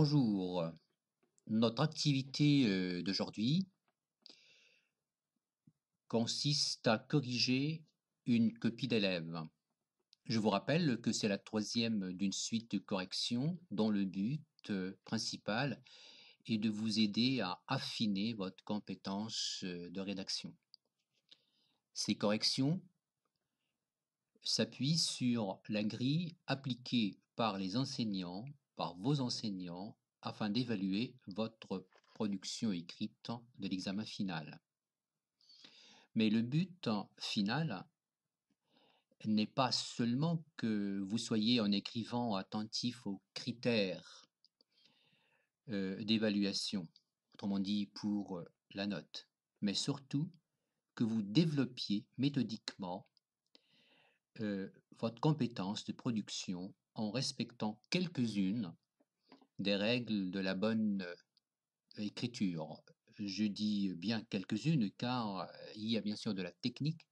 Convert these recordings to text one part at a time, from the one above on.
Bonjour, notre activité d'aujourd'hui consiste à corriger une copie d'élève. Je vous rappelle que c'est la troisième d'une suite de corrections dont le but principal est de vous aider à affiner votre compétence de rédaction. Ces corrections s'appuient sur la grille appliquée par les enseignants, par vos enseignants, afin d'évaluer votre production écrite de l'examen final. Mais le but final n'est pas seulement que vous soyez en écrivant attentif aux critères d'évaluation, autrement dit pour la note, mais surtout que vous développiez méthodiquement votre compétence de production en respectant quelques-unes des règles de la bonne écriture. Je dis bien quelques-unes car il y a bien sûr de la technique,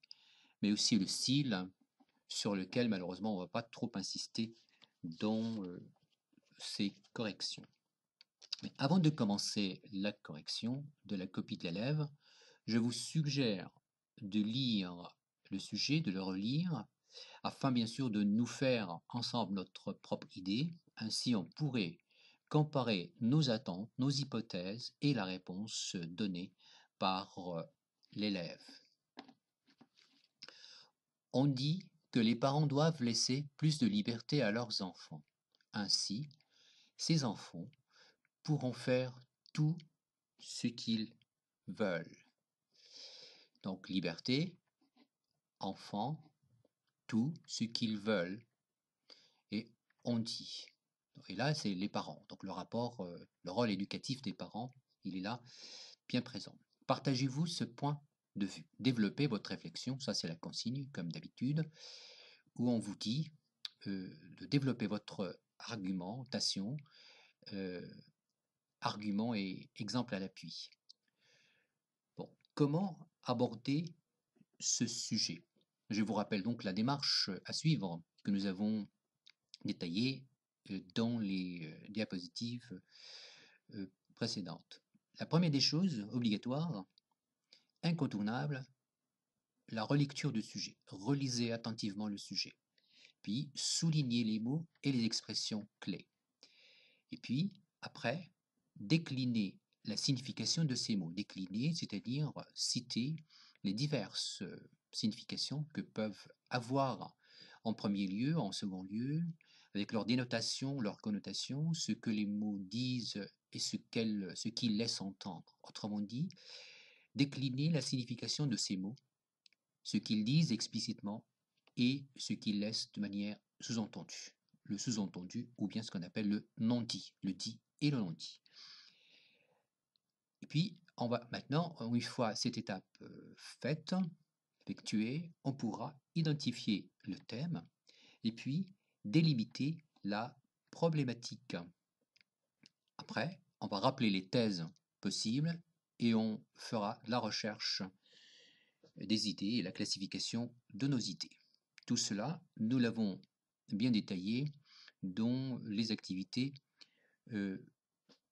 mais aussi le style sur lequel malheureusement on ne va pas trop insister dans ces corrections. Mais avant de commencer la correction de la copie de l'élève, je vous suggère de lire le sujet, de le relire, afin bien sûr de nous faire ensemble notre propre idée. Ainsi on pourrait comparer nos attentes, nos hypothèses et la réponse donnée par l'élève. On dit que les parents doivent laisser plus de liberté à leurs enfants. Ainsi, ces enfants pourront faire tout ce qu'ils veulent. Donc liberté, enfants, tout ce qu'ils veulent. Et on dit. Et là, c'est les parents. Donc le rapport, le rôle éducatif des parents, il est là, bien présent. Partagez-vous ce point de vue. Développez votre réflexion, ça c'est la consigne, comme d'habitude, où on vous dit de développer votre argumentation, argument et exemple à l'appui. Bon, comment aborder ce sujet? Je vous rappelle donc la démarche à suivre que nous avons détaillée dans les diapositives précédentes. La première des choses obligatoires, incontournable, la relecture du sujet. Relisez attentivement le sujet. Puis soulignez les mots et les expressions clés. Et puis, après, déclinez la signification de ces mots. Décliner, c'est-à-dire citer les diverses significations que peuvent avoir en premier lieu, en second lieu, avec leur dénotation, leur connotation, ce que les mots disent et ce qu'ils laissent entendre. Autrement dit, décliner la signification de ces mots, ce qu'ils disent explicitement et ce qu'ils laissent de manière sous-entendue. Le sous-entendu ou bien ce qu'on appelle le non-dit, le dit et le non-dit. Et puis, on va maintenant, une fois cette étape faite, effectuée, on pourra identifier le thème et puis délimiter la problématique. Après, on va rappeler les thèses possibles et on fera la recherche des idées et la classification de nos idées. Tout cela, nous l'avons bien détaillé dans les activités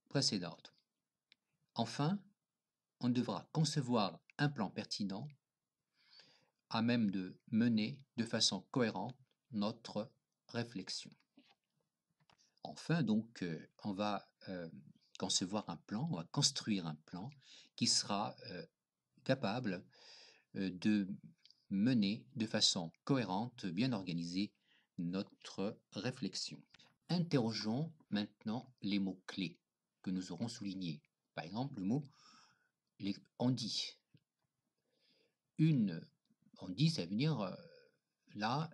précédentes. Enfin, on devra concevoir un plan pertinent à même de mener de façon cohérente notre réflexion. Enfin, donc, on va concevoir un plan, on va construire un plan qui sera capable de mener de façon cohérente, bien organisée, notre réflexion. Interrogeons maintenant les mots-clés que nous aurons soulignés. Par exemple, le mot on dit. On dit, ça veut dire là,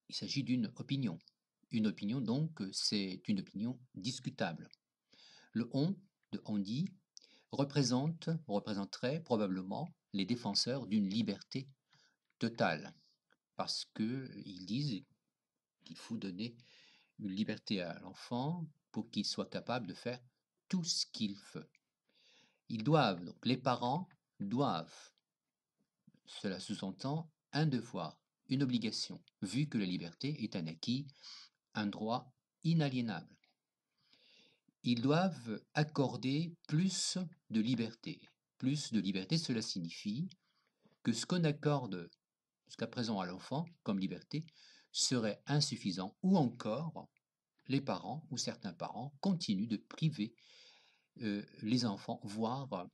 il s'agit d'une opinion. Une opinion, donc, c'est une opinion discutable. Le on de on dit représenterait probablement les défenseurs d'une liberté totale, parce qu'ils disent qu'il faut donner une liberté à l'enfant pour qu'il soit capable de faire tout ce qu'il veut. Ils doivent, donc les parents doivent, cela sous-entend un devoir, une obligation, vu que la liberté est un acquis, un droit inaliénable. ils doivent accorder plus de liberté. Plus de liberté, cela signifie que ce qu'on accorde jusqu'à présent à l'enfant comme liberté serait insuffisant, ou encore les parents ou certains parents continuent de priver les enfants, voire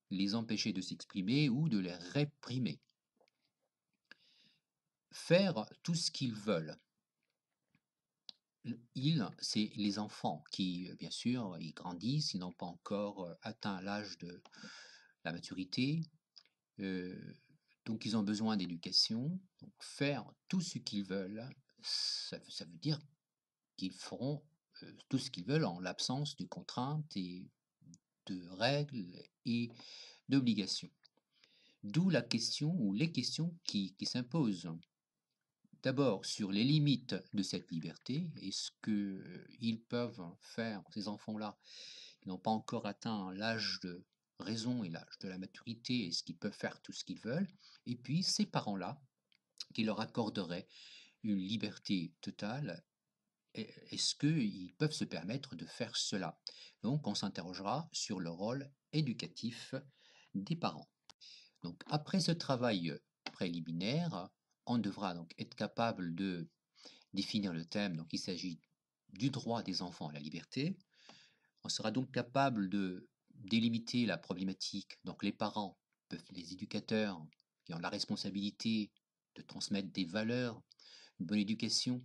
les empêcher de s'exprimer ou de les réprimer. Faire tout ce qu'ils veulent. C'est les enfants qui, bien sûr, ils grandissent, ils n'ont pas encore atteint l'âge de la maturité, donc ils ont besoin d'éducation. Donc faire tout ce qu'ils veulent, ça veut dire qu'ils feront tout ce qu'ils veulent en l'absence de contraintes et de règles et d'obligations. D'où la question ou les questions qui s'imposent. D'abord sur les limites de cette liberté. Est-ce qu'ils peuvent faire, ces enfants-là, qui n'ont pas encore atteint l'âge de raison et l'âge de la maturité, est-ce qu'ils peuvent faire tout ce qu'ils veulent? Et puis ces parents-là, qui leur accorderaient une liberté totale, est-ce qu'ils peuvent se permettre de faire cela? Donc on s'interrogera sur le rôle éducatif des parents. Donc après ce travail préliminaire, on devra donc être capable de définir le thème. Donc il s'agit du droit des enfants à la liberté. On sera donc capable de délimiter la problématique. Donc les parents, les éducateurs qui ont la responsabilité de transmettre des valeurs, une bonne éducation.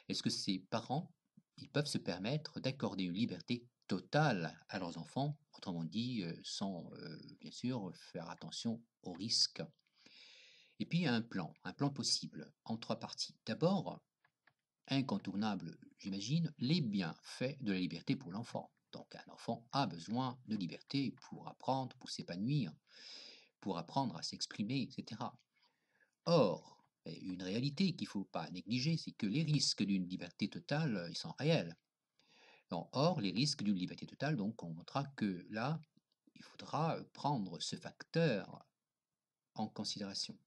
Est-ce que ces parents, ils peuvent se permettre d'accorder une liberté totale à leurs enfants, autrement dit, sans bien sûr faire attention aux risques. Et puis il y a un plan possible en 3 parties. D'abord, incontournable, j'imagine, les bienfaits de la liberté pour l'enfant. Donc un enfant a besoin de liberté pour apprendre, pour s'épanouir, pour apprendre à s'exprimer, etc. Or, une réalité qu'il ne faut pas négliger, c'est que les risques d'une liberté totale, ils sont réels. Or, les risques d'une liberté totale, donc, on montrera que là, il faudra prendre ce facteur en considération.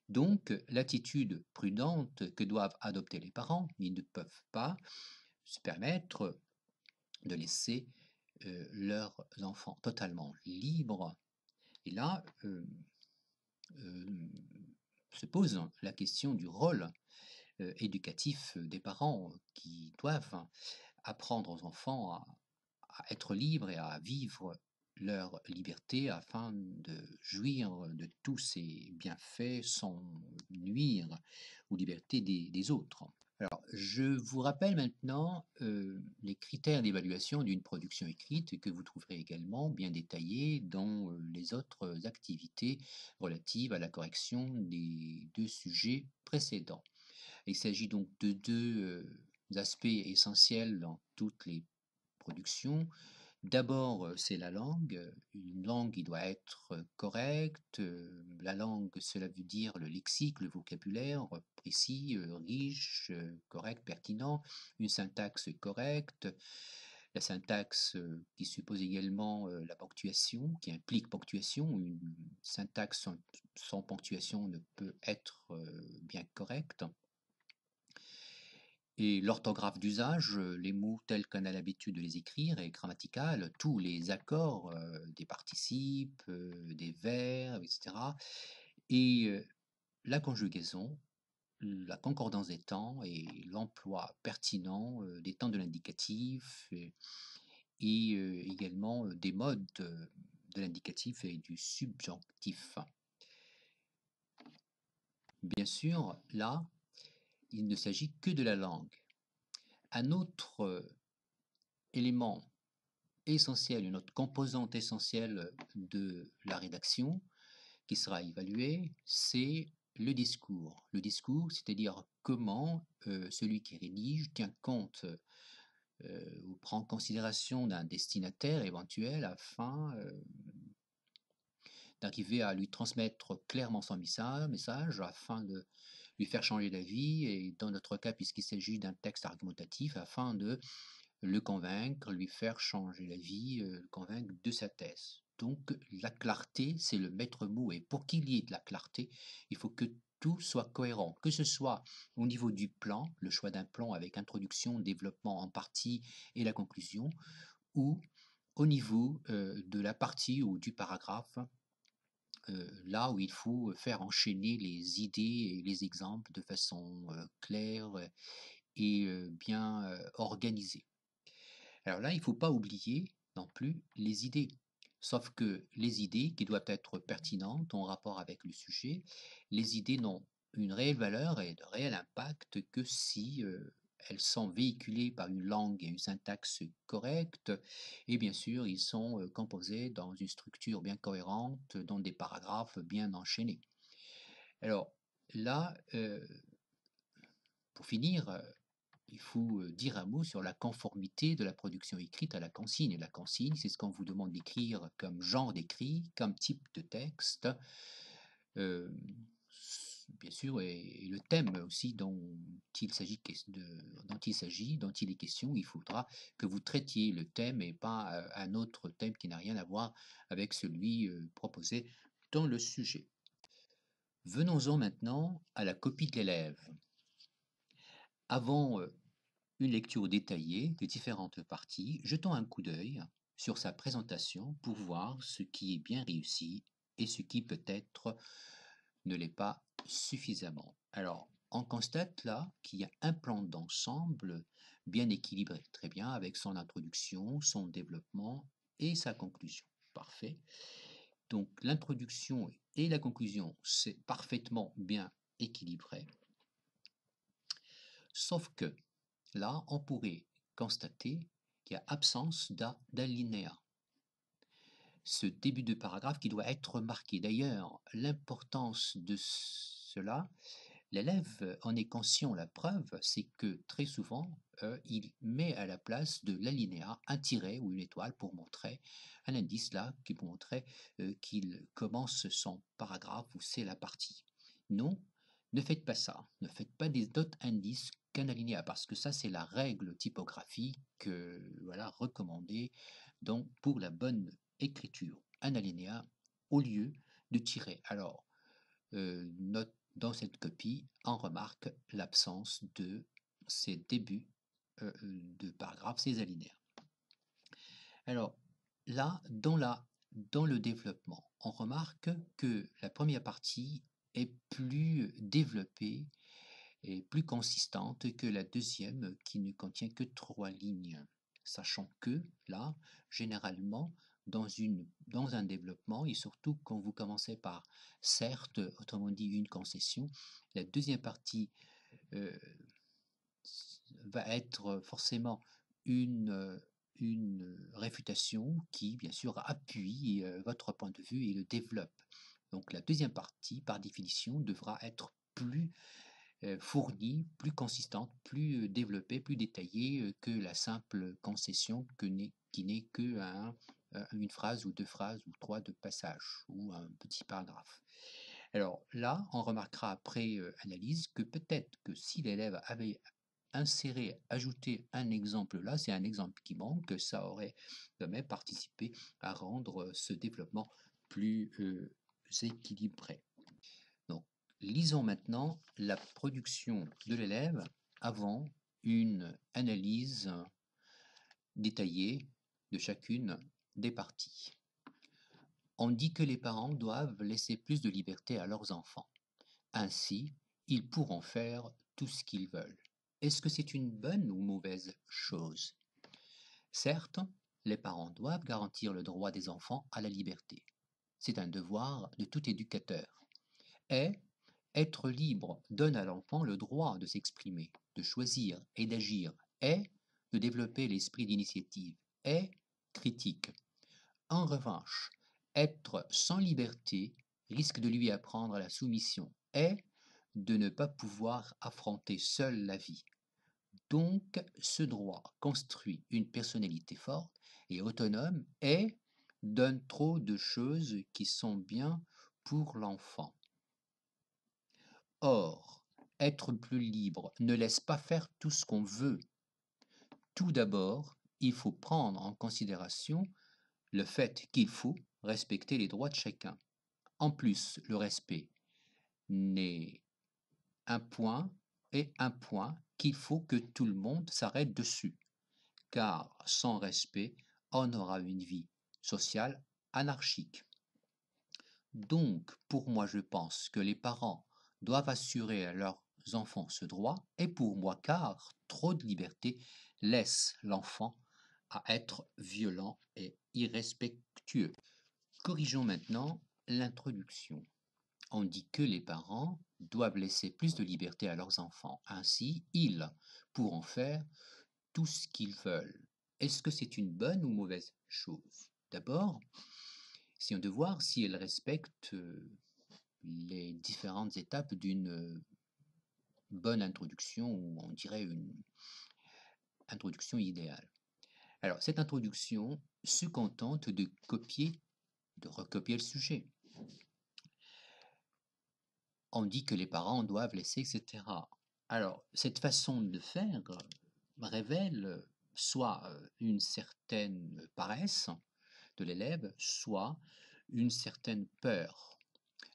Donc, l'attitude prudente que doivent adopter les parents, ils ne peuvent pas se permettre de laisser leurs enfants totalement libres. Et là, se pose la question du rôle éducatif des parents qui doivent apprendre aux enfants à être libres et à vivre leur liberté afin de jouir de tous ces bienfaits sans nuire aux libertés des autres. Alors, je vous rappelle maintenant les critères d'évaluation d'une production écrite que vous trouverez également bien détaillés dans les autres activités relatives à la correction des 2 sujets précédents. Il s'agit donc de 2 aspects essentiels dans toutes les productions. D'abord, c'est la langue. Une langue qui doit être correcte. La langue, cela veut dire le lexique, le vocabulaire précis, riche, correct, pertinent. Une syntaxe correcte. La syntaxe qui suppose également la ponctuation, qui implique ponctuation. Une syntaxe sans ponctuation ne peut être bien correcte. Et l'orthographe d'usage, les mots tels qu'on a l'habitude de les écrire, et grammatical, tous les accords des participes, des verbes, etc. Et la conjugaison, la concordance des temps et l'emploi pertinent des temps de l'indicatif et également des modes de l'indicatif et du subjonctif. Bien sûr, là, il ne s'agit que de la langue. Un autre élément essentiel, une autre composante essentielle de la rédaction qui sera évaluée, c'est le discours. Le discours, c'est-à-dire comment celui qui rédige tient compte ou prend en considération d'un destinataire éventuel afin d'arriver à lui transmettre clairement son message afin de lui faire changer d'avis et dans notre cas, puisqu'il s'agit d'un texte argumentatif, afin de le convaincre, lui faire changer d'avis, le convaincre de sa thèse. Donc la clarté, c'est le maître mot. Et pour qu'il y ait de la clarté, il faut que tout soit cohérent, que ce soit au niveau du plan, le choix d'un plan avec introduction, développement en partie et la conclusion, ou au niveau de la partie ou du paragraphe, là où il faut faire enchaîner les idées et les exemples de façon claire et bien organisée. Alors là, il ne faut pas oublier non plus les idées. Sauf que les idées qui doivent être pertinentes en rapport avec le sujet, les idées n'ont une réelle valeur et de réel impact que si elles sont véhiculées par une langue et une syntaxe correcte, et bien sûr, ils sont composés dans une structure bien cohérente, dans des paragraphes bien enchaînés. Alors là, pour finir, il faut dire un mot sur la conformité de la production écrite à la consigne. La consigne, c'est ce qu'on vous demande d'écrire comme genre d'écrit, comme type de texte, euh, bien sûr, et le thème aussi dont il s'agit, dont il est question. Il faudra que vous traitiez le thème et pas un autre thème qui n'a rien à voir avec celui proposé dans le sujet. Venons-en maintenant à la copie de l'élève. Avant une lecture détaillée des différentes parties, jetons un coup d'œil sur sa présentation pour voir ce qui est bien réussi et ce qui peut-être ne l'est pas suffisamment. Alors, on constate là qu'il y a un plan d'ensemble bien équilibré, très bien, avec son introduction, son développement et sa conclusion. Parfait. Donc, l'introduction et la conclusion, c'est parfaitement bien équilibré. Sauf que là, on pourrait constater qu'il y a absence d'alinéa. Ce début de paragraphe qui doit être remarqué. D'ailleurs, l'importance de cela, l'élève en est conscient. La preuve, c'est que très souvent, il met à la place de l'alinéa un tiret ou une étoile pour montrer un indice là, qui pour montrer qu'il commence son paragraphe ou c'est la partie. Non, ne faites pas ça. Ne faites pas d'autres indices qu'un alinéa, parce que ça, c'est la règle typographique voilà, recommandée donc, pour la bonne écriture. Un alinéa au lieu de tirer. Alors, note dans cette copie, on remarque l'absence de ces débuts de paragraphes, ces alinéas. Alors, là, dans le développement, on remarque que la première partie est plus développée et plus consistante que la deuxième qui ne contient que 3 lignes. Sachant que là, généralement, dans un développement, et surtout quand vous commencez par certes, autrement dit une concession, la deuxième partie euh, va être forcément une réfutation qui, bien sûr, appuie votre point de vue et le développe. Donc la deuxième partie, par définition, devra être plus fournie, plus consistante, plus développée, plus détaillée que la simple concession qui n'est que une phrase ou deux phrases ou trois de passage ou un petit paragraphe. Alors là, on remarquera après analyse que peut-être que si l'élève avait inséré, ajouté un exemple là, c'est un exemple qui manque, ça aurait même participé à rendre ce développement plus équilibré. Donc, lisons maintenant la production de l'élève avant une analyse détaillée de chacune des parties. On dit que les parents doivent laisser plus de liberté à leurs enfants. Ainsi, ils pourront faire tout ce qu'ils veulent. Est-ce que c'est une bonne ou mauvaise chose? Certes, les parents doivent garantir le droit des enfants à la liberté. C'est un devoir de tout éducateur. Et être libre donne à l'enfant le droit de s'exprimer, de choisir et d'agir, et de développer l'esprit d'initiative, et critique. En revanche, être sans liberté risque de lui apprendre la soumission et de ne pas pouvoir affronter seul la vie. Donc, ce droit construit une personnalité forte et autonome et donne trop de choses qui sont bien pour l'enfant. Or, être plus libre ne laisse pas faire tout ce qu'on veut. Tout d'abord, il faut prendre en considération le fait qu'il faut respecter les droits de chacun. En plus, le respect n'est un point et un point qu'il faut que tout le monde s'arrête dessus, car sans respect, on aura une vie sociale anarchique. Donc, pour moi, je pense que les parents doivent assurer à leurs enfants ce droit, et pour moi, car trop de liberté laisse l'enfant à être violent et irrespectueux. Corrigeons maintenant l'introduction. On dit que les parents doivent laisser plus de liberté à leurs enfants. Ainsi, ils pourront faire tout ce qu'ils veulent. Est-ce que c'est une bonne ou mauvaise chose? D'abord, essayons de voir si elles respectent les différentes étapes d'une bonne introduction, ou on dirait une introduction idéale. Alors, cette introduction se contente de recopier le sujet. On dit que les parents doivent laisser, etc. Alors, cette façon de faire révèle soit une certaine paresse de l'élève, soit une certaine peur.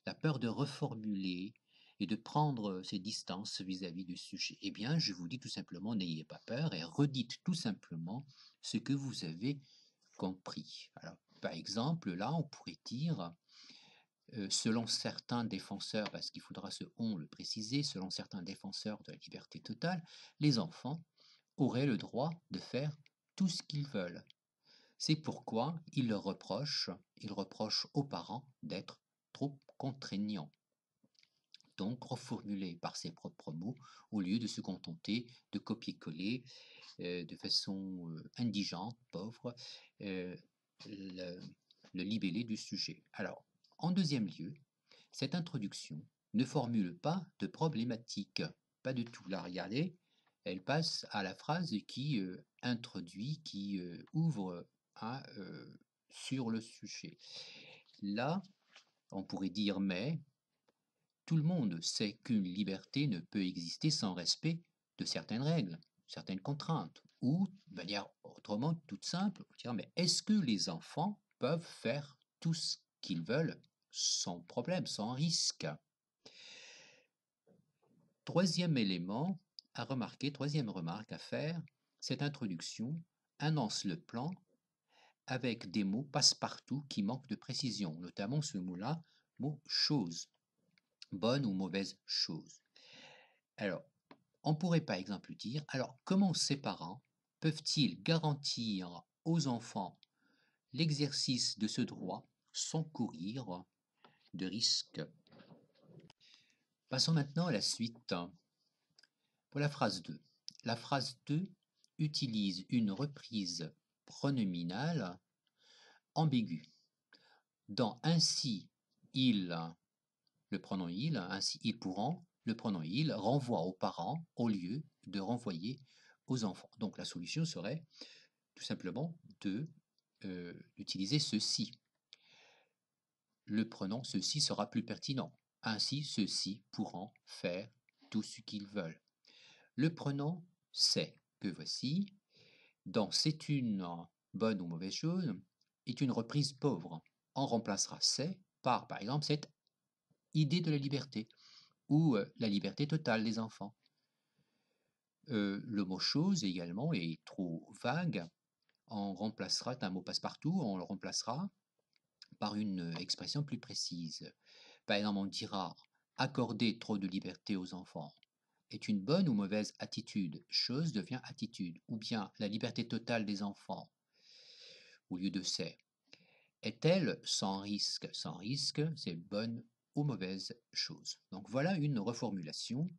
La peur de reformuler et de prendre ses distances vis-à-vis du sujet. Eh bien, je vous dis tout simplement, n'ayez pas peur et redites tout simplement ce que vous avez compris. Alors, par exemple, là, on pourrait dire, selon certains défenseurs, parce qu'il faudra ce on le préciser, selon certains défenseurs de la liberté totale, les enfants auraient le droit de faire tout ce qu'ils veulent. C'est pourquoi ils reprochent aux parents d'être trop contraignants. Donc reformuler par ses propres mots au lieu de se contenter de copier-coller de façon indigente, pauvre, le, le libellé du sujet. Alors, en deuxième lieu, cette introduction ne formule pas de problématique, pas du tout. Là, regardez, elle passe à la phrase qui introduit, qui ouvre sur le sujet. Là, on pourrait dire mais, tout le monde sait qu'une liberté ne peut exister sans respect de certaines règles, certaines contraintes, ou, de manière autrement toute simple, on dirait, mais est-ce que les enfants peuvent faire tout ce qu'ils veulent sans problème, sans risque? Troisième élément à remarquer, troisième remarque à faire, cette introduction annonce le plan avec des mots passe-partout qui manquent de précision, notamment ce mot-là, mot chose, bonne ou mauvaise chose. Alors, on pourrait par exemple dire, alors comment ces parents peuvent-ils garantir aux enfants l'exercice de ce droit sans courir de risques? Passons maintenant à la suite. Pour la phrase 2. La phrase 2 utilise une reprise pronominale ambiguë. Dans ainsi il, le pronom il, ainsi ils pourront, le pronom il renvoie aux parents au lieu de renvoyer aux enfants. Donc la solution serait tout simplement d'utiliser ceci. Le pronom ceci sera plus pertinent. Ainsi ceux-ci pourront faire tout ce qu'ils veulent. Le pronom c'est que voici, dans c'est une bonne ou mauvaise chose, est une reprise pauvre. On remplacera c'est par exemple cette idée de la liberté ou la liberté totale des enfants. Le mot chose également est trop vague. On remplacera un mot passe-partout, on le remplacera par une expression plus précise. Par exemple, on dira accorder trop de liberté aux enfants est une bonne ou mauvaise attitude. Chose devient attitude. Ou bien la liberté totale des enfants, au lieu de c'est, est-elle sans risque? Sans risque, c'est bonne ou mauvaise chose. Donc voilà une reformulation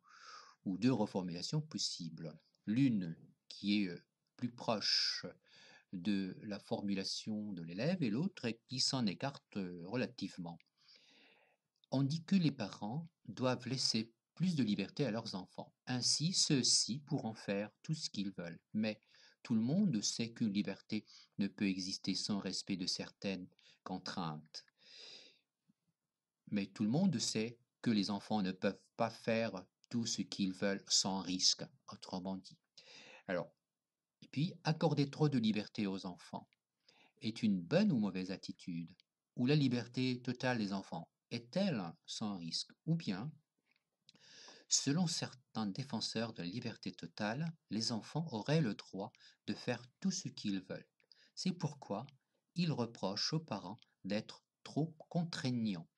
ou deux reformulations possibles. L'une qui est plus proche de la formulation de l'élève et l'autre qui s'en écarte relativement. On dit que les parents doivent laisser plus de liberté à leurs enfants. Ainsi, ceux-ci pourront faire tout ce qu'ils veulent. Mais tout le monde sait qu'une liberté ne peut exister sans respect de certaines contraintes. Mais tout le monde sait que les enfants ne peuvent pas faire tout ce qu'ils veulent sans risque, autrement dit. Alors, et puis, accorder trop de liberté aux enfants est une bonne ou mauvaise attitude? Ou la liberté totale des enfants est-elle sans risque? Ou bien, selon certains défenseurs de la liberté totale, les enfants auraient le droit de faire tout ce qu'ils veulent. C'est pourquoi il reproche aux parents d'être trop contraignants.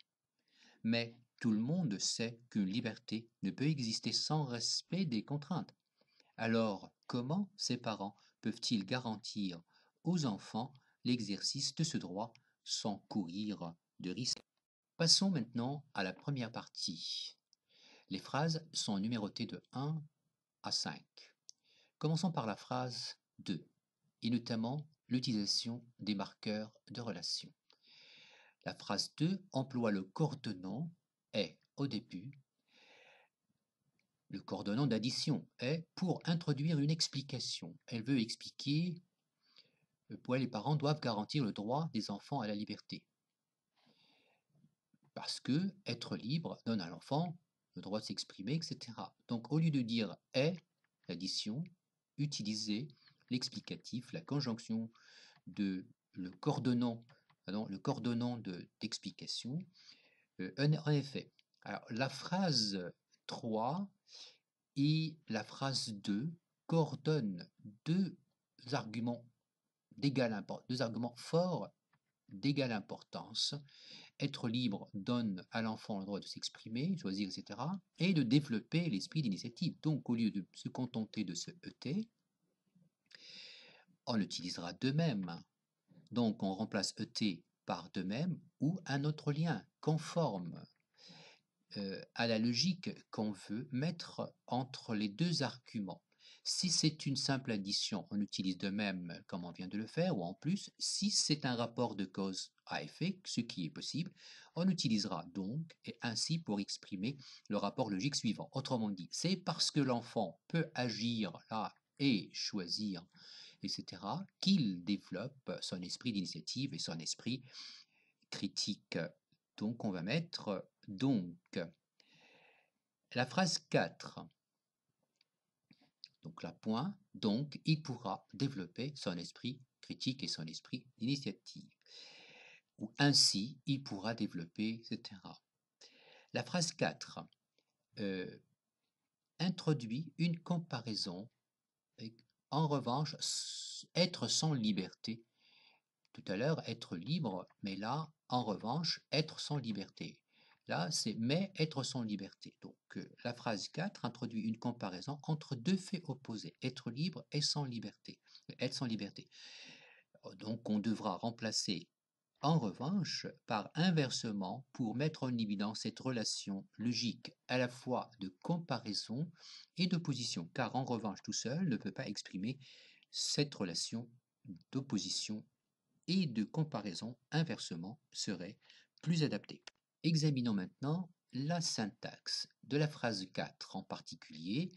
Mais tout le monde sait qu'une liberté ne peut exister sans respect des contraintes. Alors, comment ces parents peuvent-ils garantir aux enfants l'exercice de ce droit sans courir de risques? Passons maintenant à la première partie. Les phrases sont numérotées de 1 à 5. Commençons par la phrase 2, et notamment l'utilisation des marqueurs de relation. La phrase 2 emploie le coordonnant est au début. Le coordonnant d'addition est pour introduire une explication. Elle veut expliquer pourquoi les parents doivent garantir le droit des enfants à la liberté. Parce que être libre donne à l'enfant le droit de s'exprimer, etc. Donc au lieu de dire est, l'addition, utilisez l'explicatif, la conjonction de le coordonnant d'explication. En effet, alors, la phrase 3 et la phrase 2 coordonnent deux arguments forts d'égale importance. Être libre donne à l'enfant le droit de s'exprimer, choisir, etc. et de développer l'esprit d'initiative. Donc, au lieu de se contenter de ce ET, on utilisera de même. Donc, on remplace ET par de même ou un autre lien conforme à la logique qu'on veut mettre entre les deux arguments. Si c'est une simple addition, on utilise de même comme on vient de le faire, ou en plus, si c'est un rapport de cause à effet, ce qui est possible, on utilisera donc et ainsi pour exprimer le rapport logique suivant. Autrement dit, c'est parce que l'enfant peut agir là et choisir, etc., qu'il développe son esprit d'initiative et son esprit critique. Donc on va mettre donc. La phrase 4. Donc la point, donc il pourra développer son esprit critique et son esprit d'initiative. Ou ainsi il pourra développer, etc. La phrase 4 introduit une comparaison. En revanche, être sans liberté. Tout à l'heure, être libre, mais là, en revanche, être sans liberté. Là, c'est mais être sans liberté. Donc, la phrase 4 introduit une comparaison entre deux faits opposés, être libre et sans liberté. Être sans liberté. Donc, on devra remplacer en revanche par inversement pour mettre en évidence cette relation logique à la fois de comparaison et d'opposition, car en revanche tout seul ne peut pas exprimer cette relation d'opposition et de comparaison inversement serait plus adapté. Examinons maintenant la syntaxe de la phrase 4 en particulier.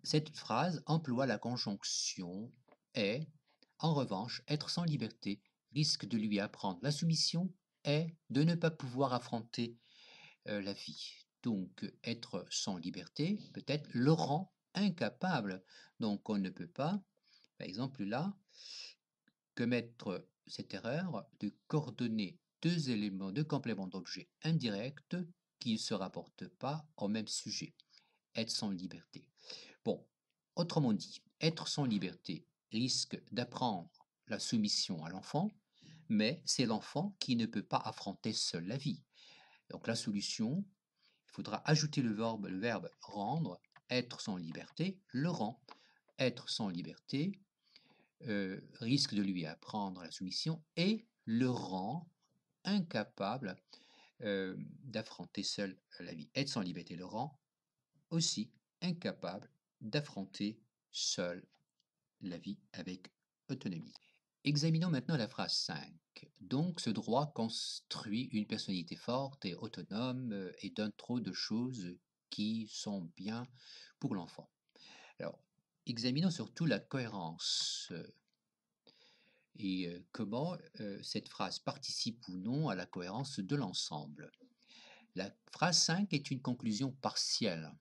Cette phrase emploie la conjonction est. En revanche, être sans liberté risque de lui apprendre la soumission est de ne pas pouvoir affronter la vie. Donc, être sans liberté peut-être le rend incapable. Donc, on ne peut pas, par exemple là, commettre cette erreur de coordonner deux éléments de complément d'objet indirect qui ne se rapportent pas au même sujet. Être sans liberté. Bon, autrement dit, être sans liberté risque d'apprendre la soumission à l'enfant, mais c'est l'enfant qui ne peut pas affronter seul la vie. Donc la solution, il faudra ajouter le verbe rendre, être sans liberté, le rend. Être sans liberté risque de lui apprendre la soumission et le rend incapable d'affronter seul la vie. Être sans liberté le rend aussi incapable d'affronter seul la vie avec autonomie. Examinons maintenant la phrase 5. Donc, ce droit construit une personnalité forte et autonome et donne trop de choses qui sont bien pour l'enfant. Alors, examinons surtout la cohérence et comment cette phrase participe ou non à la cohérence de l'ensemble. La phrase 5 est une conclusion partielle,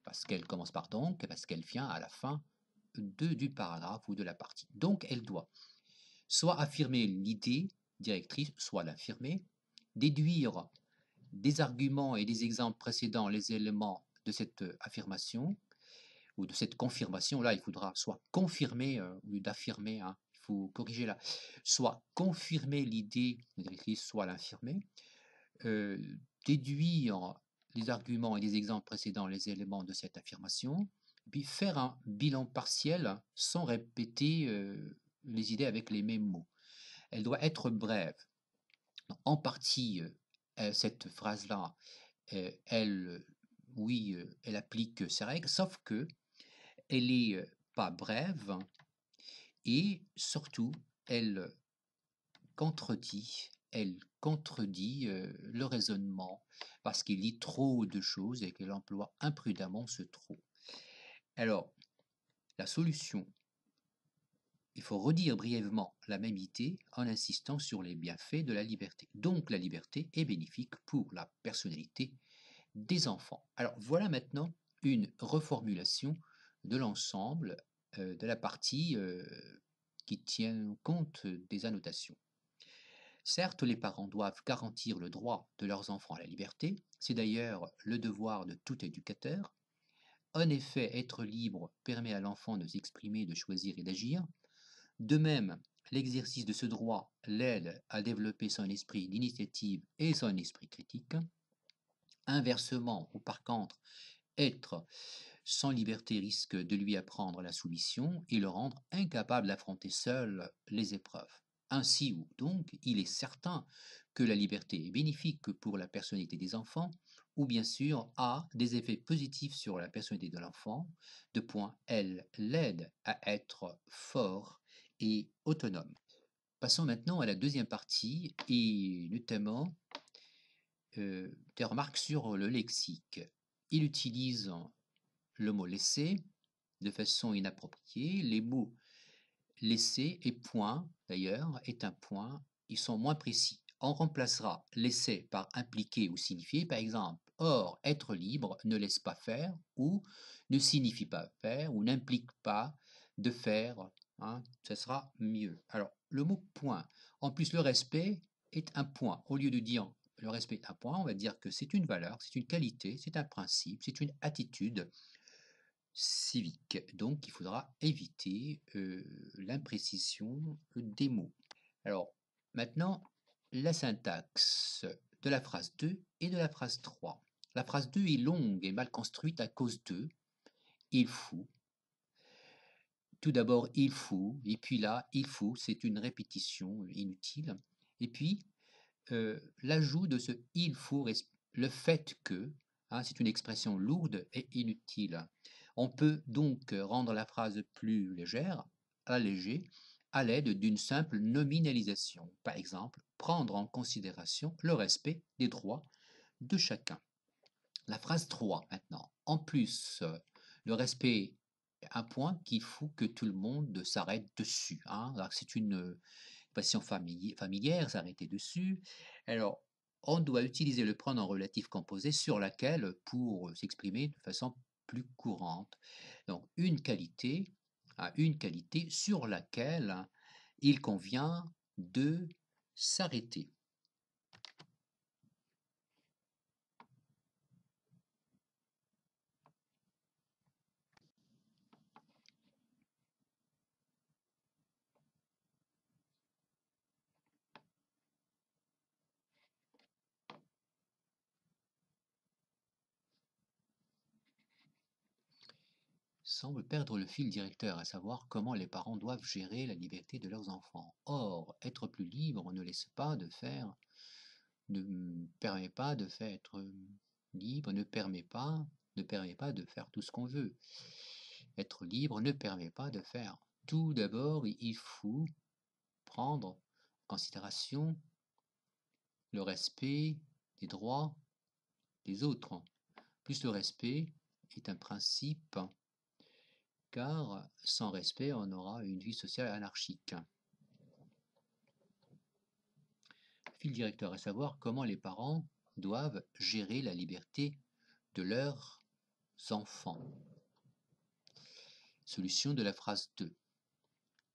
parce qu'elle commence par donc, parce qu'elle vient à la fin du paragraphe ou de la partie. Donc, elle doit soit affirmer l'idée directrice, soit l'affirmer, déduire des arguments et des exemples précédents les éléments de cette affirmation ou de cette confirmation. Là, il faudra soit confirmer ou d'affirmer, hein. Il faut corriger là, soit confirmer l'idée directrice, soit l'infirmer, déduire les arguments et les exemples précédents, les éléments de cette affirmation, puis faire un bilan partiel sans répéter les idées avec les mêmes mots. Elle doit être brève. En partie, cette phrase-là, elle, oui, elle applique ses règles, sauf que elle est pas brève et surtout, elle contredit le raisonnement parce qu'il dit trop de choses et qu'elle emploie imprudemment ce trop. Alors, la solution, il faut redire brièvement la même idée en insistant sur les bienfaits de la liberté. Donc, la liberté est bénéfique pour la personnalité des enfants. Alors, voilà maintenant une reformulation de l'ensemble de la partie qui tient compte des annotations. Certes, les parents doivent garantir le droit de leurs enfants à la liberté, c'est d'ailleurs le devoir de tout éducateur. En effet, être libre permet à l'enfant de s'exprimer, de choisir et d'agir. De même, l'exercice de ce droit l'aide à développer son esprit d'initiative et son esprit critique. Inversement, ou par contre, être sans liberté risque de lui apprendre la soumission et le rendre incapable d'affronter seul les épreuves. Ainsi donc, il est certain que la liberté est bénéfique pour la personnalité des enfants, ou bien sûr a des effets positifs sur la personnalité de l'enfant, de point elle l'aide à être fort et autonome. Passons maintenant à la deuxième partie et notamment des remarques sur le lexique. Il utilise le mot laisser de façon inappropriée. Les mots laisser et point, d'ailleurs, est un point, ils sont moins précis. On remplacera laisser par impliquer ou signifier, par exemple, or, être libre ne laisse pas faire ou ne signifie pas faire ou n'implique pas de faire, hein, ça sera mieux. Alors, le mot point, en plus, le respect est un point. Au lieu de dire le respect est un point, on va dire que c'est une valeur, c'est une qualité, c'est un principe, c'est une attitude civique. Donc, il faudra éviter l'imprécision des mots. Alors, maintenant, la syntaxe de la phrase 2 et de la phrase 3. La phrase 2 est longue et mal construite à cause de il faut. Tout d'abord, il faut, et puis là, il faut, c'est une répétition inutile. Et puis, l'ajout de ce il faut, le fait que, hein, c'est une expression lourde et inutile. On peut donc rendre la phrase plus légère, allégée, à l'aide d'une simple nominalisation. Par exemple, prendre en considération le respect des droits de chacun. La phrase 3 maintenant. En plus, le respect, un point qu'il faut que tout le monde s'arrête dessus. Hein. C'est une passion familière, s'arrêter dessus. Alors, on doit utiliser le pronom relatif composé sur laquelle pour s'exprimer de façon plus courante. Donc, une qualité sur laquelle il convient de s'arrêter. Semble perdre le fil directeur, à savoir comment les parents doivent gérer la liberté de leurs enfants. Or, être plus libre ne laisse pas de faire, ne permet pas de faire être libre, ne permet pas de faire tout ce qu'on veut. Être libre ne permet pas de faire. Tout d'abord, il faut prendre en considération le respect des droits des autres. Plus le respect est un principe car sans respect, on aura une vie sociale anarchique. Fil directeur, à savoir comment les parents doivent gérer la liberté de leurs enfants. Solution de la phrase 2.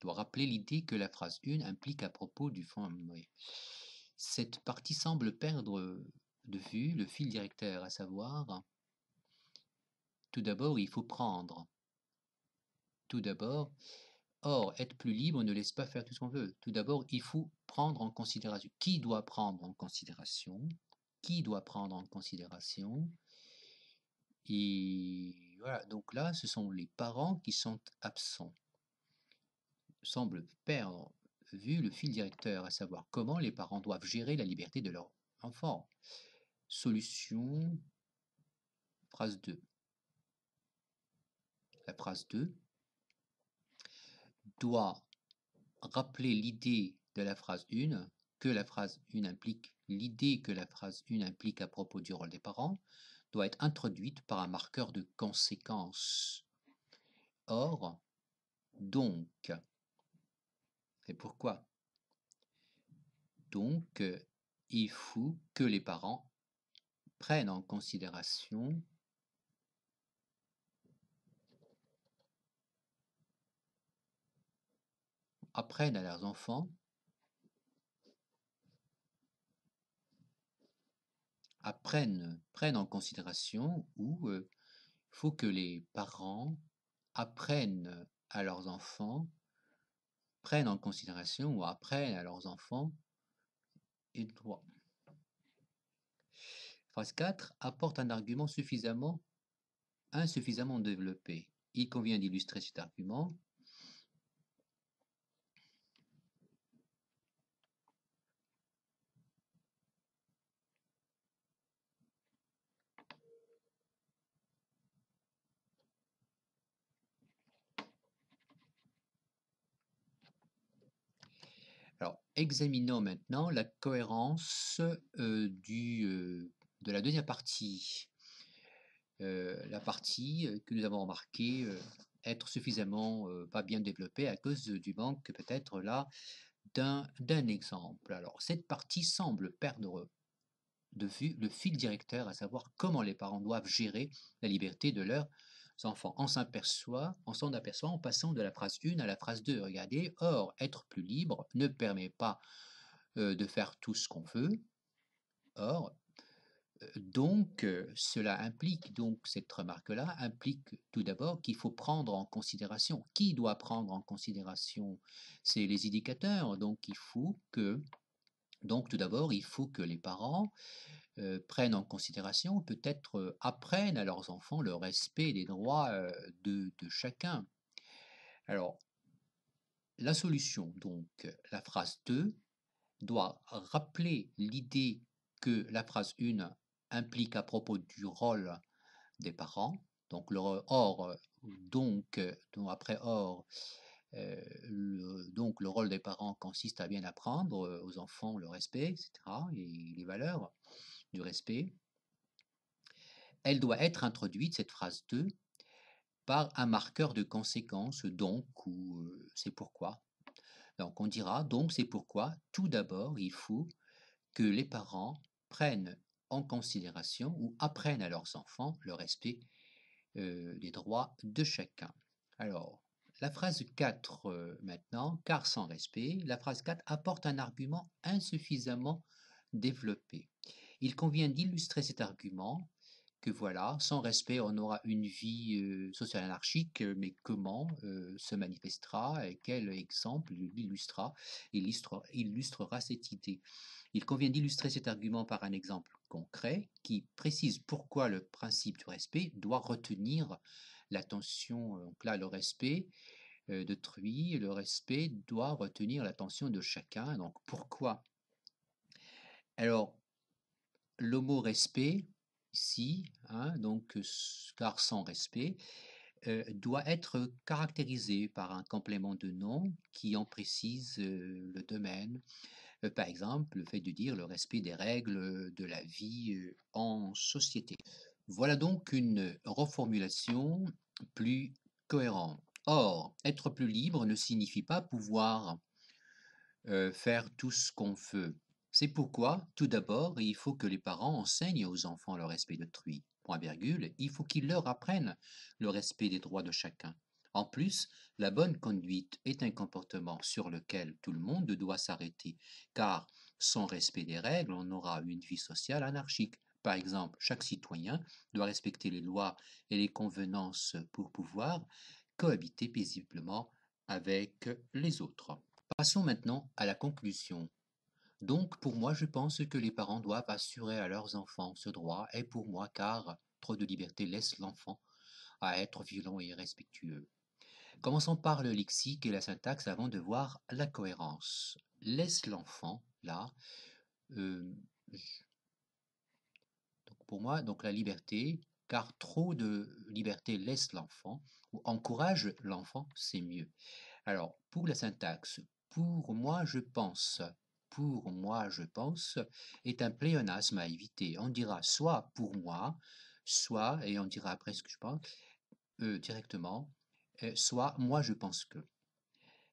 Doit rappeler l'idée que la phrase 1 implique à propos du fond. Cette partie semble perdre de vue le fil directeur, à savoir, tout d'abord, il faut prendre. Tout d'abord, Or, être plus libre ne laisse pas faire tout ce qu'on veut. Tout d'abord, il faut prendre en considération. Qui doit prendre en considération? Qui doit prendre en considération? Et voilà, donc là, ce sont les parents qui sont absents. Semblent perdre vu le fil directeur, à savoir comment les parents doivent gérer la liberté de leur enfant. Solution, phrase 2. La phrase 2 doit rappeler l'idée de la phrase 1, que la phrase 1 implique, l'idée que la phrase 1 implique à propos du rôle des parents, doit être introduite par un marqueur de conséquence. Or, donc, c'est pourquoi. Donc, il faut que les parents prennent en considération apprennent à leurs enfants, prennent en considération ou il faut que les parents apprennent à leurs enfants, prennent en considération ou apprennent à leurs enfants et droit. Phrase 4 apporte un argument insuffisamment développé. Il convient d'illustrer cet argument. Alors, examinons maintenant la cohérence de la deuxième partie. La partie que nous avons remarqué être suffisamment pas bien développée à cause du manque peut-être là d'un exemple. Alors, cette partie semble perdre de vue le fil directeur, à savoir comment les parents doivent gérer la liberté de leurs enfants. On s'en aperçoit en passant de la phrase 1 à la phrase 2. Regardez, or, être plus libre ne permet pas de faire tout ce qu'on veut. Or, donc, cela implique, donc cette remarque-là implique tout d'abord qu'il faut prendre en considération. Qui doit prendre en considération? C'est les éducateurs. Donc tout d'abord, il faut que les parents prennent en considération, peut-être apprennent à leurs enfants le respect des droits de chacun. Alors, la solution, donc la phrase 2, doit rappeler l'idée que la phrase 1 implique à propos du rôle des parents. Donc, après or, donc le rôle des parents consiste à bien apprendre aux enfants le respect, etc., et les valeurs du respect. Elle doit être introduite, cette phrase 2, par un marqueur de conséquence, donc, ou c'est pourquoi. Donc on dira, donc c'est pourquoi, tout d'abord, il faut que les parents prennent en considération ou apprennent à leurs enfants le respect des droits de chacun. Alors, la phrase 4 maintenant, car sans respect, la phrase 4 apporte un argument insuffisamment développé. Il convient d'illustrer cet argument que voilà, sans respect, on aura une vie sociale anarchique, mais comment se manifestera et quel exemple illustrera cette idée. Il convient d'illustrer cet argument par un exemple concret qui précise pourquoi le principe du respect doit retenir l'attention, donc là le respect d'autrui, le respect doit retenir l'attention de chacun, donc pourquoi? Alors, le mot respect, ici, hein, donc, car sans respect, doit être caractérisé par un complément de nom qui en précise le domaine. Par exemple, le fait de dire le respect des règles de la vie en société. Voilà donc une reformulation plus cohérente. Or, être plus libre ne signifie pas pouvoir faire tout ce qu'on veut. C'est pourquoi, tout d'abord, il faut que les parents enseignent aux enfants le respect d'autrui. Point virgule, il faut qu'ils leur apprennent le respect des droits de chacun. En plus, la bonne conduite est un comportement sur lequel tout le monde doit s'arrêter, car sans respect des règles, on aura une vie sociale anarchique. Par exemple, chaque citoyen doit respecter les lois et les convenances pour pouvoir cohabiter paisiblement avec les autres. Passons maintenant à la conclusion. Donc, pour moi, je pense que les parents doivent assurer à leurs enfants ce droit, et pour moi, car trop de liberté laisse l'enfant à être violent et irrespectueux. Commençons par le lexique et la syntaxe avant de voir la cohérence. Laisse l'enfant, là, euh, donc pour moi, donc la liberté, car trop de liberté laisse l'enfant, ou encourage l'enfant, c'est mieux. Alors, pour la syntaxe, pour moi je pense, est un pléonasme à éviter. On dira soit pour moi, soit, et on dira après ce que je pense, directement, soit moi je pense que.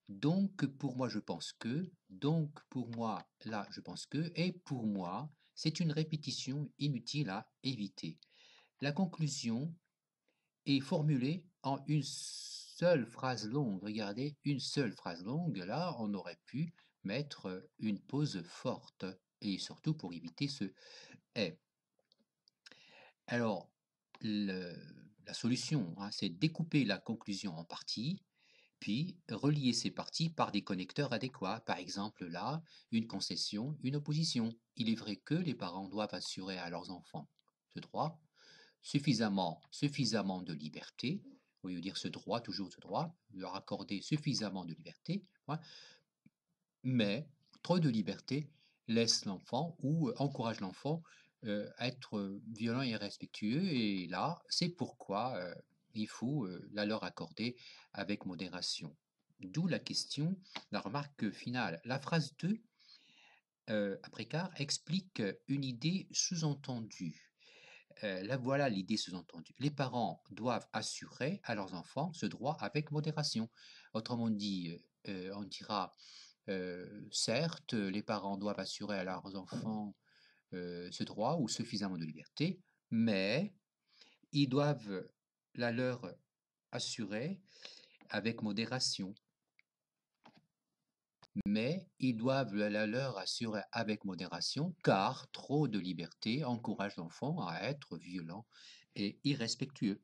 Donc pour moi je pense que, donc pour moi là je pense que, et pour moi, c'est une répétition inutile à éviter. La conclusion est formulée en une seule phrase longue. Regardez, une seule phrase longue, là on aurait pu mettre une pause forte, et surtout pour éviter ce est. Alors, la solution, hein, c'est découper la conclusion en parties, puis relier ces parties par des connecteurs adéquats. Par exemple, là, une concession, une opposition. Il est vrai que les parents doivent assurer à leurs enfants ce droit, suffisamment de liberté, au lieu de dire ce droit, toujours ce droit, leur accorder suffisamment de liberté, ouais, mais trop de liberté laisse l'enfant ou encourage l'enfant à être violent et irrespectueux, et là, c'est pourquoi il faut la leur accorder avec modération. D'où la question, la remarque finale. La phrase 2, après quart, explique une idée sous-entendue. Là voilà l'idée sous-entendue. Les parents doivent assurer à leurs enfants ce droit avec modération. Autrement dit, on dira certes, les parents doivent assurer à leurs enfants ce droit ou suffisamment de liberté, mais ils doivent la leur assurer avec modération. Mais ils doivent la leur assurer avec modération, car trop de liberté encourage l'enfant à être violent et irrespectueux.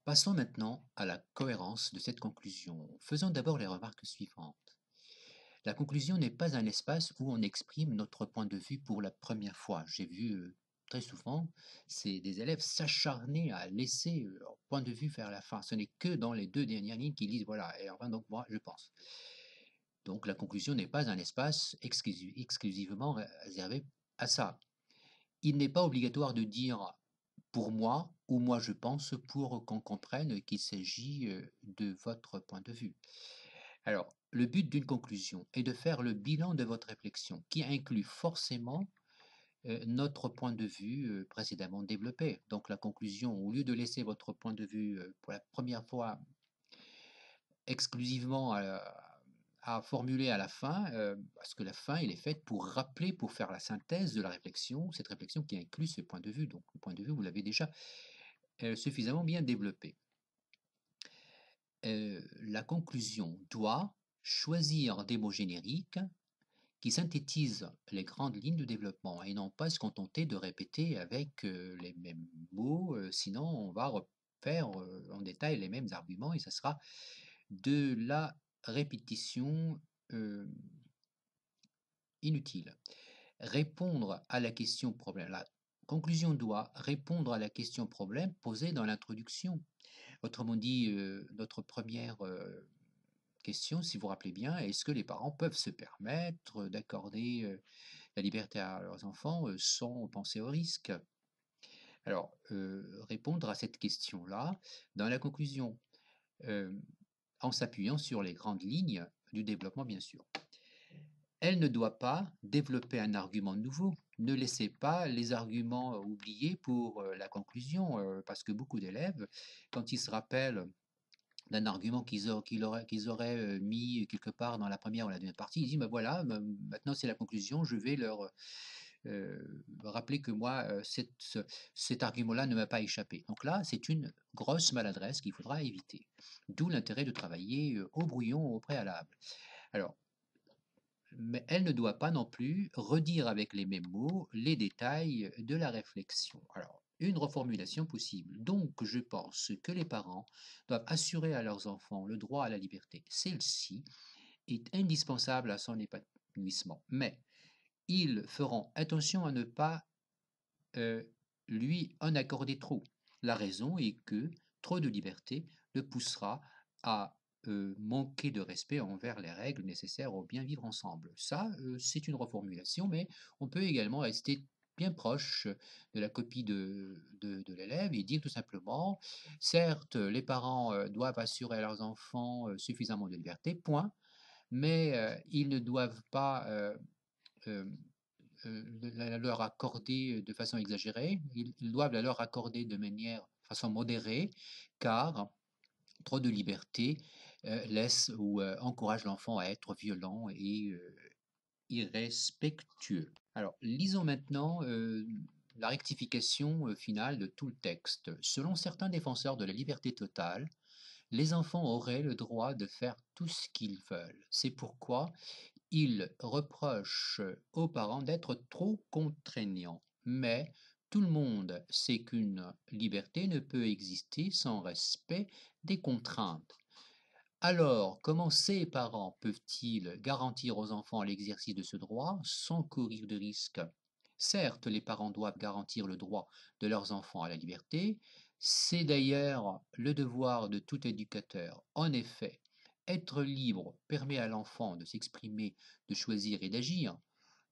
Passons maintenant à la cohérence de cette conclusion. Faisons d'abord les remarques suivantes. La conclusion n'est pas un espace où on exprime notre point de vue pour la première fois. J'ai vu très souvent des élèves s'acharner à laisser leur point de vue vers la fin. Ce n'est que dans les 2 dernières lignes qu'ils disent voilà, et enfin donc moi je pense. Donc la conclusion n'est pas un espace exclusivement réservé à ça. Il n'est pas obligatoire de dire pour moi ou moi je pense pour qu'on comprenne qu'il s'agit de votre point de vue. Alors, le but d'une conclusion est de faire le bilan de votre réflexion, qui inclut forcément notre point de vue précédemment développé. Donc la conclusion, au lieu de laisser votre point de vue pour la première fois exclusivement à formuler à la fin, parce que la fin, il est faite pour rappeler, pour faire la synthèse de la réflexion, cette réflexion qui inclut ce point de vue. Donc le point de vue, vous l'avez déjà suffisamment bien développé. La conclusion doit choisir des mots génériques qui synthétisent les grandes lignes de développement et non pas se contenter de répéter avec les mêmes mots, sinon on va refaire en détail les mêmes arguments et ça sera de la répétition inutile. Répondre à la question problème. La conclusion doit répondre à la question problème posée dans l'introduction. Autrement dit, notre première question, si vous vous rappelez bien, est-ce que les parents peuvent se permettre d'accorder la liberté à leurs enfants sans penser au risque? Alors, répondre à cette question-là dans la conclusion, en s'appuyant sur les grandes lignes du développement, bien sûr. Elle ne doit pas développer un argument nouveau. Ne laissez pas les arguments oubliés pour la conclusion, parce que beaucoup d'élèves, quand ils se rappellent d'un argument qu'ils auraient mis quelque part dans la première ou la deuxième partie, ils disent, ben voilà, maintenant c'est la conclusion, je vais leur rappeler que moi, cet argument-là ne m'a pas échappé. Donc là, c'est une grosse maladresse qu'il faudra éviter. D'où l'intérêt de travailler au brouillon au préalable. Alors, mais elle ne doit pas non plus redire avec les mêmes mots les détails de la réflexion. Alors, une reformulation possible. Donc, je pense que les parents doivent assurer à leurs enfants le droit à la liberté. Celle-ci est indispensable à son épanouissement, mais ils feront attention à ne pas euh, lui en accorder trop. La raison est que trop de liberté le poussera à manquer de respect envers les règles nécessaires au bien vivre ensemble. Ça, c'est une reformulation, mais on peut également rester bien proche de la copie de l'élève et dire tout simplement, certes, les parents doivent assurer à leurs enfants suffisamment de liberté, point, mais ils ne doivent pas euh, la leur accorder de façon exagérée, ils doivent la leur accorder de façon modérée, car trop de liberté laisse ou encourage l'enfant à être violent et irrespectueux. Alors, lisons maintenant la rectification finale de tout le texte. Selon certains défenseurs de la liberté totale, les enfants auraient le droit de faire tout ce qu'ils veulent. C'est pourquoi ils reprochent aux parents d'être trop contraignants. Mais tout le monde sait qu'une liberté ne peut exister sans respect des contraintes. Alors, comment ces parents peuvent-ils garantir aux enfants l'exercice de ce droit sans courir de risques? Certes, les parents doivent garantir le droit de leurs enfants à la liberté, c'est d'ailleurs le devoir de tout éducateur. En effet, être libre permet à l'enfant de s'exprimer, de choisir et d'agir.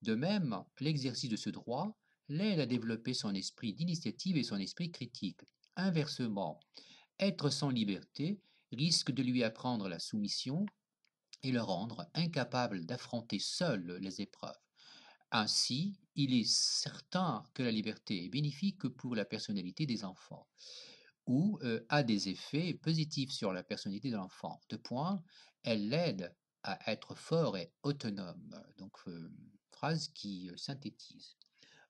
De même, l'exercice de ce droit l'aide à développer son esprit d'initiative et son esprit critique. Inversement, être sans liberté risque de lui apprendre la soumission et le rendre incapable d'affronter seul les épreuves. Ainsi, il est certain que la liberté est bénéfique pour la personnalité des enfants ou a des effets positifs sur la personnalité de l'enfant. De point, elle l'aide à être fort et autonome. Donc, phrase qui synthétise.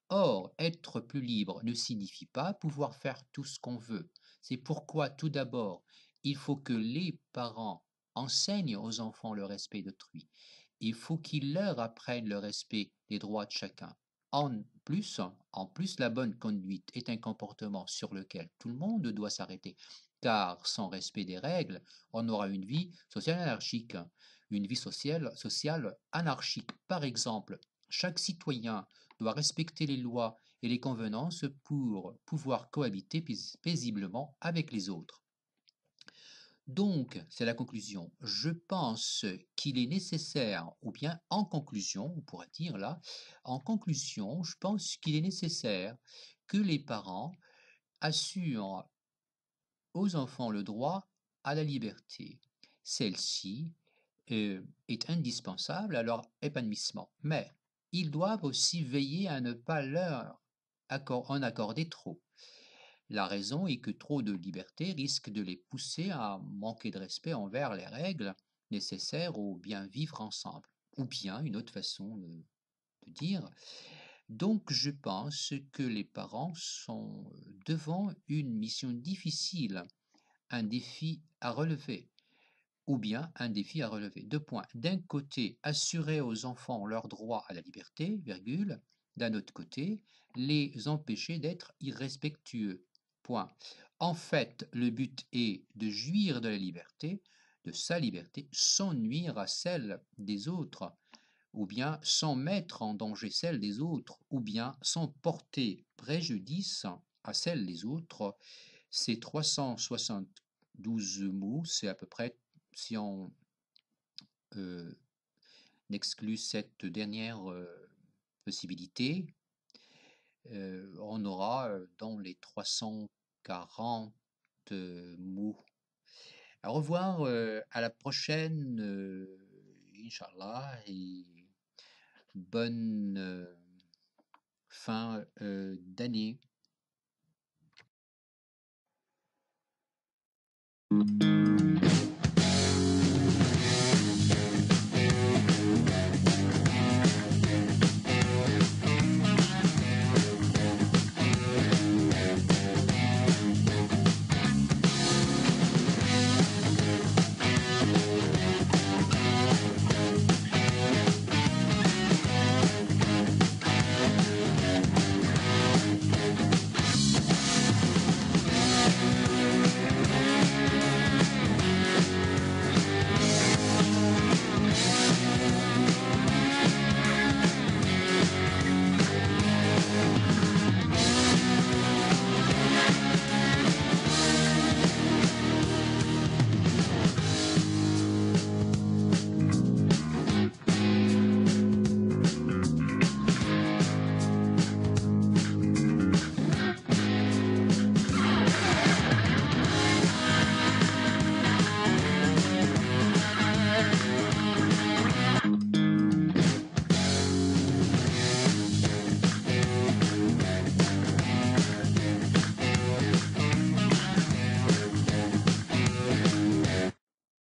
Or, être plus libre ne signifie pas pouvoir faire tout ce qu'on veut. C'est pourquoi, tout d'abord, il faut que les parents enseignent aux enfants le respect d'autrui. Il faut qu'ils leur apprennent le respect des droits de chacun. En plus, la bonne conduite est un comportement sur lequel tout le monde doit s'arrêter, car sans respect des règles, on aura une vie sociale anarchique. Une vie sociale anarchique. Par exemple, chaque citoyen doit respecter les lois et les convenances pour pouvoir cohabiter paisiblement avec les autres. Donc, c'est la conclusion. Je pense qu'il est nécessaire, ou bien en conclusion, on pourrait dire là, en conclusion, je pense qu'il est nécessaire que les parents assurent aux enfants le droit à la liberté. Celle-ci est indispensable à leur épanouissement, mais ils doivent aussi veiller à ne pas leur en accorder trop. La raison est que trop de liberté risque de les pousser à manquer de respect envers les règles nécessaires au bien vivre ensemble. Ou bien, une autre façon de dire, donc je pense que les parents sont devant une mission difficile, un défi à relever, ou bien un défi à relever. Deux points. D'un côté, assurer aux enfants leur droit à la liberté, virgule. D'un autre côté, les empêcher d'être irrespectueux. Point. En fait, le but est de jouir de la liberté, de sa liberté, sans nuire à celle des autres, ou bien sans mettre en danger celle des autres, ou bien sans porter préjudice à celle des autres. Ces 372 mots, c'est à peu près, si on exclut cette dernière possibilité, on aura dans les 340 mots. Au revoir, à la prochaine, Inch'Allah, et bonne fin d'année.